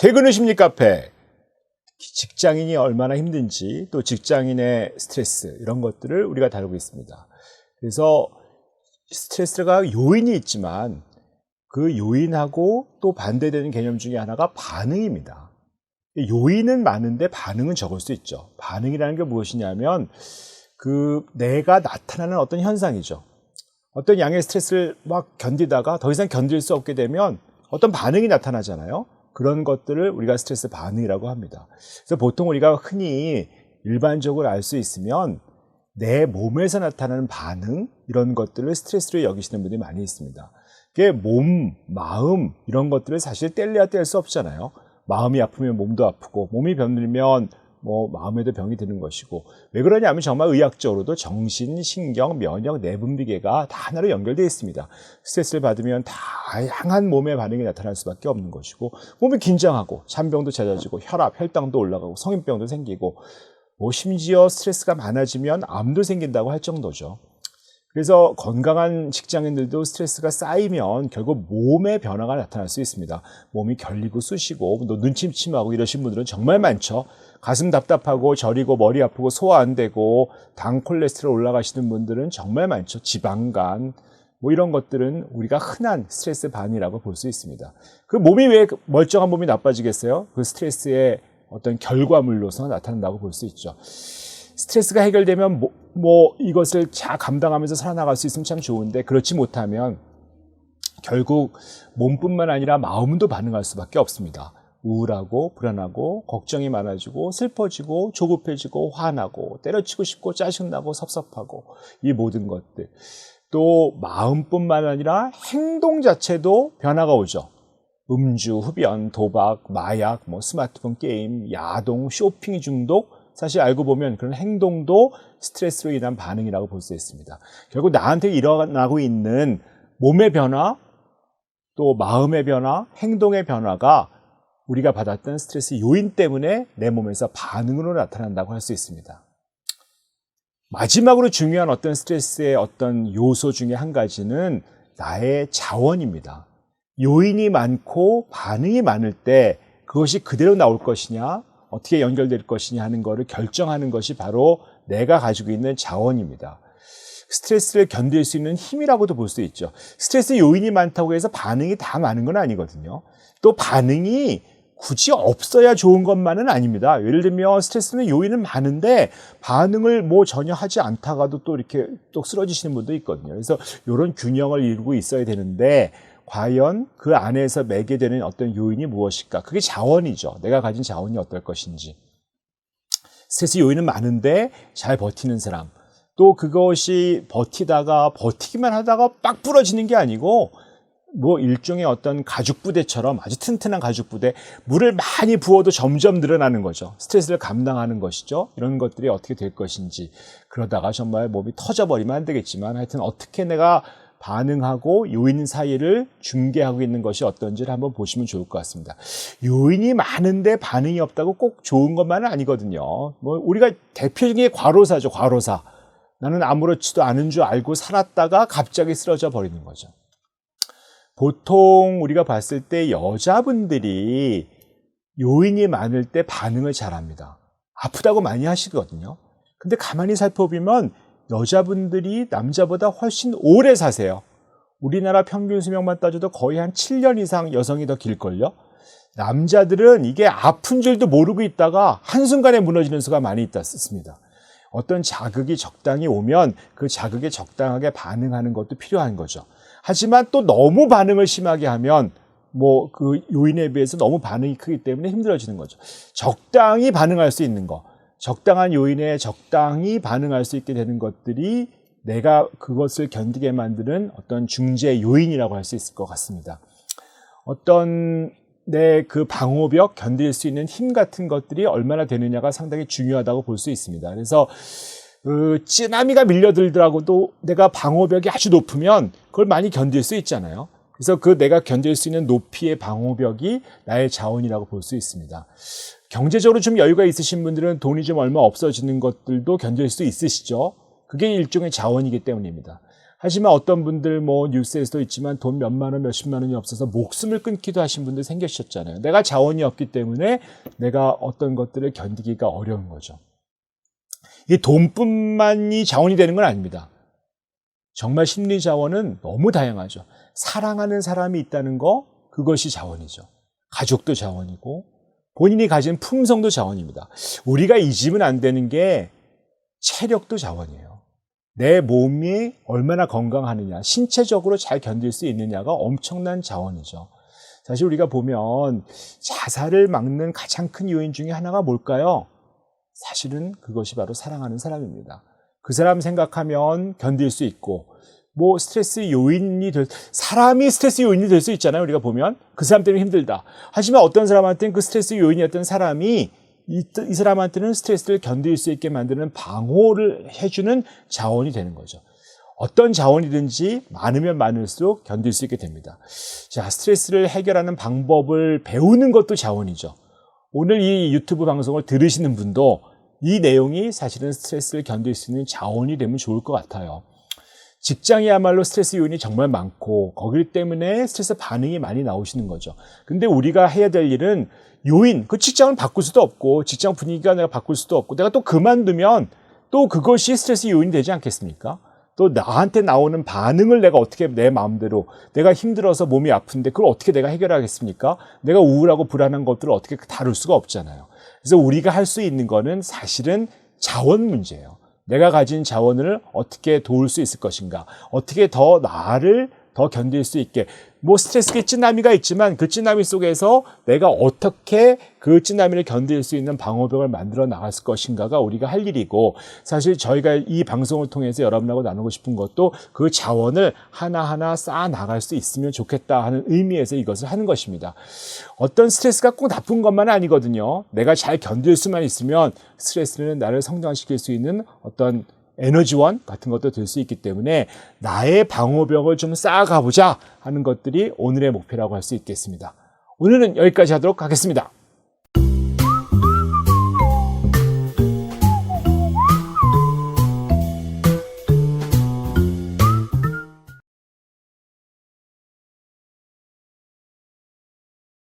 퇴근후 심리 카페. 직장인이 얼마나 힘든지 또 직장인의 스트레스 이런 것들을 우리가 다루고 있습니다. 그래서 스트레스가 요인이 있지만 그 요인하고 또 반대되는 개념 중에 하나가 반응입니다. 요인은 많은데 반응은 적을 수 있죠. 반응이라는 게 무엇이냐면 내가 나타나는 어떤 현상이죠. 어떤 양의 스트레스를 막 견디다가 더 이상 견딜 수 없게 되면 어떤 반응이 나타나잖아요. 그런 것들을 우리가 스트레스 반응이라고 합니다. 그래서 보통 우리가 흔히 일반적으로 알 수 있으면 내 몸에서 나타나는 반응 이런 것들을 스트레스로 여기시는 분들이 많이 있습니다. 그게 몸, 마음 이런 것들을 사실 뗄래야 뗄 수 없잖아요. 마음이 아프면 몸도 아프고 몸이 병들면 마음에도 병이 드는 것이고 왜 그러냐면 정말 의학적으로도 정신, 신경, 면역, 내분비계가 다 하나로 연결되어 있습니다. 스트레스를 받으면 다양한 몸의 반응이 나타날 수밖에 없는 것이고 몸이 긴장하고 잔병도 잦아지고 혈압, 혈당도 올라가고 성인병도 생기고 심지어 스트레스가 많아지면 암도 생긴다고 할 정도죠. 그래서 건강한 직장인들도 스트레스가 쌓이면 결국 몸의 변화가 나타날 수 있습니다. 몸이 결리고 쑤시고 또 눈침침하고 이러신 분들은 정말 많죠. 가슴 답답하고 저리고 머리 아프고 소화 안 되고 당 콜레스테롤 올라가시는 분들은 정말 많죠. 지방간 이런 것들은 우리가 흔한 스트레스 반이라고 볼 수 있습니다. 그 몸이 왜 멀쩡한 몸이 나빠지겠어요? 그 스트레스의 어떤 결과물로서 나타난다고 볼 수 있죠. 스트레스가 해결되면 이것을 잘 감당하면서 살아나갈 수 있으면 참 좋은데 그렇지 못하면 결국 몸뿐만 아니라 마음도 반응할 수밖에 없습니다. 우울하고 불안하고 걱정이 많아지고 슬퍼지고 조급해지고 화나고 때려치고 싶고 짜증나고 섭섭하고 이 모든 것들 또 마음뿐만 아니라 행동 자체도 변화가 오죠. 음주, 흡연, 도박, 마약, 스마트폰 게임, 야동, 쇼핑 중독 사실 알고 보면 그런 행동도 스트레스로 인한 반응이라고 볼 수 있습니다. 결국 나한테 일어나고 있는 몸의 변화, 또 마음의 변화, 행동의 변화가 우리가 받았던 스트레스 요인 때문에 내 몸에서 반응으로 나타난다고 할 수 있습니다. 마지막으로 중요한 어떤 스트레스의 어떤 요소 중에 한 가지는 나의 자원입니다. 요인이 많고 반응이 많을 때 그것이 그대로 나올 것이냐 어떻게 연결될 것이냐 하는 것을 결정하는 것이 바로 내가 가지고 있는 자원입니다. 스트레스를 견딜 수 있는 힘이라고도 볼 수 있죠. 스트레스 요인이 많다고 해서 반응이 다 많은 건 아니거든요. 또 반응이 굳이 없어야 좋은 것만은 아닙니다. 예를 들면 스트레스는 요인은 많은데 반응을 전혀 하지 않다가도 또 이렇게 또 쓰러지시는 분도 있거든요. 그래서 이런 균형을 이루고 있어야 되는데 과연 그 안에서 매개되는 어떤 요인이 무엇일까? 그게 자원이죠. 내가 가진 자원이 어떨 것인지. 스트레스 요인은 많은데 잘 버티는 사람. 또 그것이 버티기만 하다가 빡 부러지는 게 아니고 일종의 어떤 가죽부대처럼 아주 튼튼한 가죽부대, 물을 많이 부어도 점점 늘어나는 거죠. 스트레스를 감당하는 것이죠. 이런 것들이 어떻게 될 것인지. 그러다가 정말 몸이 터져버리면 안 되겠지만 하여튼 어떻게 내가 반응하고 요인 사이를 중개하고 있는 것이 어떤지를 한번 보시면 좋을 것 같습니다. 요인이 많은데 반응이 없다고 꼭 좋은 것만은 아니거든요. 우리가 대표적인 과로사죠. 과로사. 나는 아무렇지도 않은 줄 알고 살았다가 갑자기 쓰러져 버리는 거죠. 보통 우리가 봤을 때 여자분들이 요인이 많을 때 반응을 잘합니다. 아프다고 많이 하시거든요. 근데 가만히 살펴보면 여자분들이 남자보다 훨씬 오래 사세요. 우리나라 평균 수명만 따져도 거의 한 7년 이상 여성이 더 길걸요. 남자들은 이게 아픈 줄도 모르고 있다가 한순간에 무너지는 수가 많이 있습니다. 어떤 자극이 적당히 오면 그 자극에 적당하게 반응하는 것도 필요한 거죠. 하지만 또 너무 반응을 심하게 하면 그 요인에 비해서 너무 반응이 크기 때문에 힘들어지는 거죠. 적당히 반응할 수 있는 거, 적당한 요인에 적당히 반응할 수 있게 되는 것들이 내가 그것을 견디게 만드는 어떤 중재 요인이라고 할 수 있을 것 같습니다. 어떤 내 그 방호벽, 견딜 수 있는 힘 같은 것들이 얼마나 되느냐가 상당히 중요하다고 볼 수 있습니다. 그래서 쓰나미가 밀려들더라고도 내가 방호벽이 아주 높으면 그걸 많이 견딜 수 있잖아요. 그래서 내가 견딜 수 있는 높이의 방호벽이 나의 자원이라고 볼 수 있습니다. 경제적으로 좀 여유가 있으신 분들은 돈이 좀 얼마 없어지는 것들도 견딜 수 있으시죠. 그게 일종의 자원이기 때문입니다. 하지만 어떤 분들 뭐 뉴스에서도 있지만 돈 몇만 원, 몇십만 원이 없어서 목숨을 끊기도 하신 분들 생기셨잖아요. 내가 자원이 없기 때문에 내가 어떤 것들을 견디기가 어려운 거죠. 이 돈뿐만이 자원이 되는 건 아닙니다. 정말 심리 자원은 너무 다양하죠. 사랑하는 사람이 있다는 거, 그것이 자원이죠. 가족도 자원이고 본인이 가진 품성도 자원입니다. 우리가 잊으면 안 되는 게 체력도 자원이에요. 내 몸이 얼마나 건강하느냐, 신체적으로 잘 견딜 수 있느냐가 엄청난 자원이죠. 사실 우리가 보면 자살을 막는 가장 큰 요인 중에 하나가 뭘까요? 사실은 그것이 바로 사랑하는 사람입니다. 그 사람 생각하면 견딜 수 있고, 뭐 스트레스 요인이 사람이 스트레스 요인이 될 수 있잖아요. 우리가 보면 그 사람 때문에 힘들다. 하지만 어떤 사람한테는 그 스트레스 요인이었던 사람이 이 사람한테는 스트레스를 견딜 수 있게 만드는 방어를 해주는 자원이 되는 거죠. 어떤 자원이든지 많으면 많을수록 견딜 수 있게 됩니다. 자, 스트레스를 해결하는 방법을 배우는 것도 자원이죠. 오늘 이 유튜브 방송을 들으시는 분도 이 내용이 사실은 스트레스를 견딜 수 있는 자원이 되면 좋을 것 같아요. 직장이야말로 스트레스 요인이 정말 많고 거기 때문에 스트레스 반응이 많이 나오시는 거죠. 근데 우리가 해야 될 일은 요인, 그 직장을 바꿀 수도 없고 직장 분위기가 내가 바꿀 수도 없고 내가 또 그만두면 또 그것이 스트레스 요인이 되지 않겠습니까? 또 나한테 나오는 반응을 내가 어떻게 내 마음대로 내가 힘들어서 몸이 아픈데 그걸 어떻게 내가 해결하겠습니까? 내가 우울하고 불안한 것들을 어떻게 다룰 수가 없잖아요. 그래서 우리가 할 수 있는 거는 사실은 자원 문제예요. 내가 가진 자원을 어떻게 도울 수 있을 것인가, 어떻게 더 나를 더 견딜 수 있게, 뭐 스트레스의 찌나미가 있지만 그 찌나미 속에서 내가 어떻게 그 찌나미를 견딜 수 있는 방어벽을 만들어 나갈 것인가가 우리가 할 일이고, 사실 저희가 이 방송을 통해서 여러분하고 나누고 싶은 것도 그 자원을 하나하나 쌓아 나갈 수 있으면 좋겠다 하는 의미에서 이것을 하는 것입니다. 어떤 스트레스가 꼭 나쁜 것만 아니거든요. 내가 잘 견딜 수만 있으면 스트레스는 나를 성장시킬 수 있는 어떤 에너지원 같은 것도 될 수 있기 때문에 나의 방어벽을 좀 쌓아가보자 하는 것들이 오늘의 목표라고 할 수 있겠습니다. 오늘은 여기까지 하도록 하겠습니다.